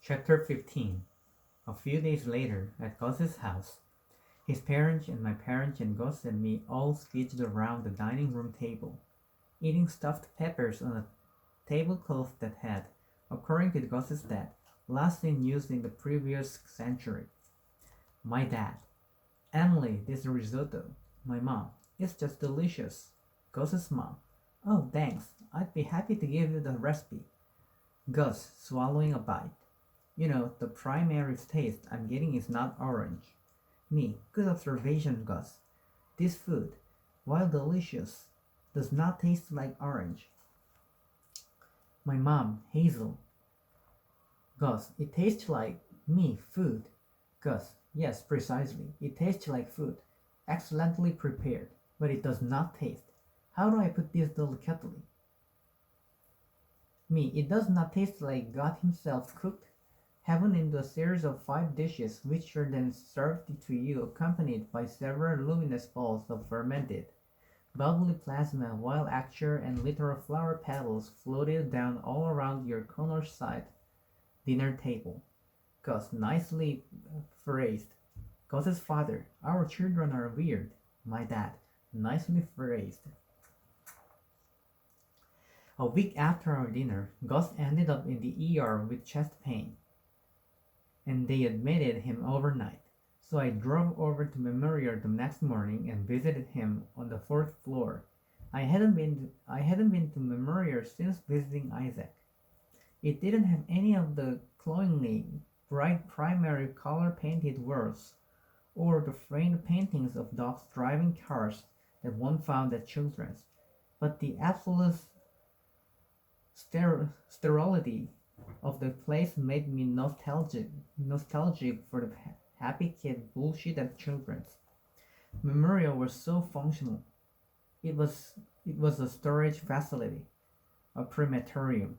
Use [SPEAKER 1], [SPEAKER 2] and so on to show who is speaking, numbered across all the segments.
[SPEAKER 1] Chapter 15. A few days later, at Gus's house, his parents and my parents and Gus and me all skittered around the dining room table, eating stuffed peppers on a tablecloth that had, according to Gus's dad, last been used in the previous century. My dad. Emily, this risotto. My mom. It's just delicious. Gus's mom. Oh, thanks. I'd be happy to give you the recipe. Gus, swallowing a bite. You know, the primary taste I'm getting is not orange. Me, good observation, Gus. This food, while delicious, does not taste like orange. My mom, Hazel. Gus, it tastes like me, food. Gus, yes, precisely. It tastes like food, excellently prepared, but it does not taste. How do I put this delicately? Me, it does not taste like God Himself cooked heaven into a series of 5 dishes, which are then served to you accompanied by several luminous balls of fermented, bubbly plasma, while actual and literal flower petals floated down all around your corner side dinner table. Gus, nicely phrased. Gus's father, our children are weird. My dad, nicely phrased. A week after our dinner, Gus ended up in the ER with chest pain, and they admitted him overnight. So I drove over to Memorial the next morning and visited him on the fourth floor. I hadn't been to Memorial since visiting Isaac. It didn't have any of the cloyingly bright primary color painted walls or the framed paintings of dogs driving cars that one found at Children's, but the absolute sterility of the place made me nostalgic for the happy kid bullshit at Children's. Memorial was so functional. It was a storage facility, a crematorium.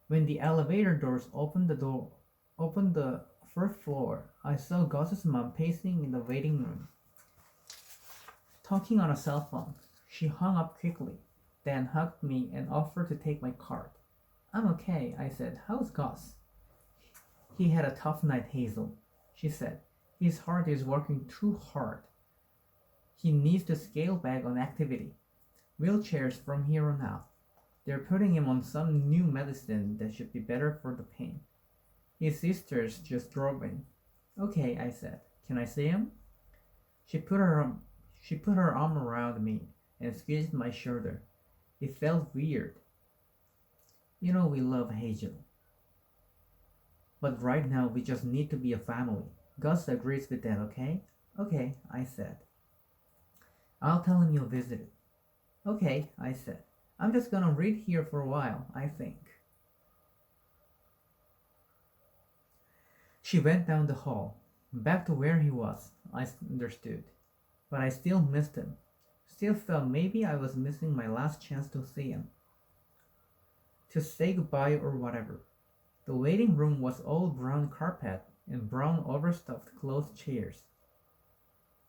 [SPEAKER 1] When the elevator doors opened the first floor, I saw Gus's mom pacing in the waiting room, talking on a cell phone. She hung up quickly, then hugged me and offered to take my card. I'm okay, I said. How's Gus? He had a tough night, Hazel, she said. His heart is working too hard. He needs to scale back on activity. Wheelchairs from here on out. They're putting him on some new medicine that should be better for the pain. His sisters just drove in. Okay, I said. Can I see him? She put her she put her arm around me and squeezed my shoulder. It felt weird. You know we love Hazel. But right now we just need to be a family. Gus agrees with that, okay? Okay, I said. I'll tell him you'll visit it. Okay, I said. I'm just gonna read here for a while, I think. She went down the hall, back to where he was, I understood. But I still missed him. Still felt maybe I was missing my last chance to see him. To say goodbye or whatever. The waiting room was all brown carpet and brown overstuffed closed chairs.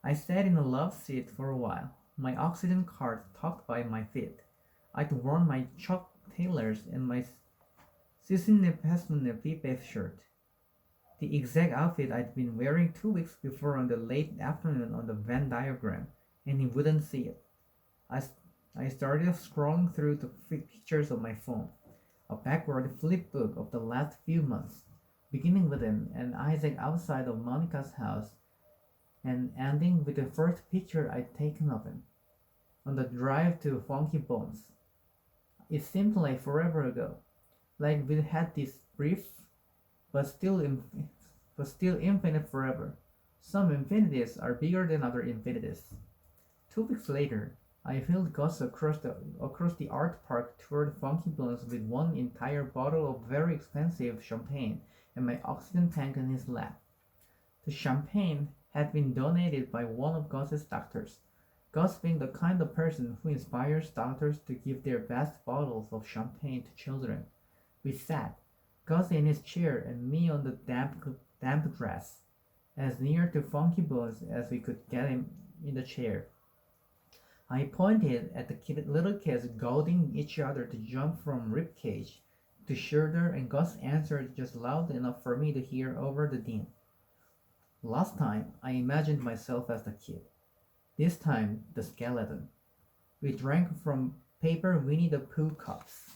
[SPEAKER 1] I sat in a love seat for a while, my oxygen card tucked by my feet. I'd worn my Chuck Taylors and my Sisine Pesmane Pipe shirt, the exact outfit I'd been wearing 2 weeks before on the late afternoon on the Venn diagram, and he wouldn't see it. I, I started scrolling through the pictures of my phone, a backward flip book of the last few months, beginning with him and Isaac outside of Monica's house and ending with the first picture I'd taken of him, on the drive to Funky Bones. It seemed like forever ago, like we'd had this brief but still infinite forever. Some infinities are bigger than other infinities. 2 weeks later, I wheeled Gus across the art park toward Funky Bones with one entire bottle of very expensive champagne and my oxygen tank in his lap. The champagne had been donated by one of Gus's doctors, Gus being the kind of person who inspires doctors to give their best bottles of champagne to children. We sat, Gus in his chair and me on the damp grass, as near to Funky Bones as we could get him in the chair. I pointed at the little kids goading each other to jump from ribcage to Schroeder, and Gus answered just loud enough for me to hear over the din. Last time, I imagined myself as the kid. This time, the skeleton. We drank from paper Winnie the Pooh cups.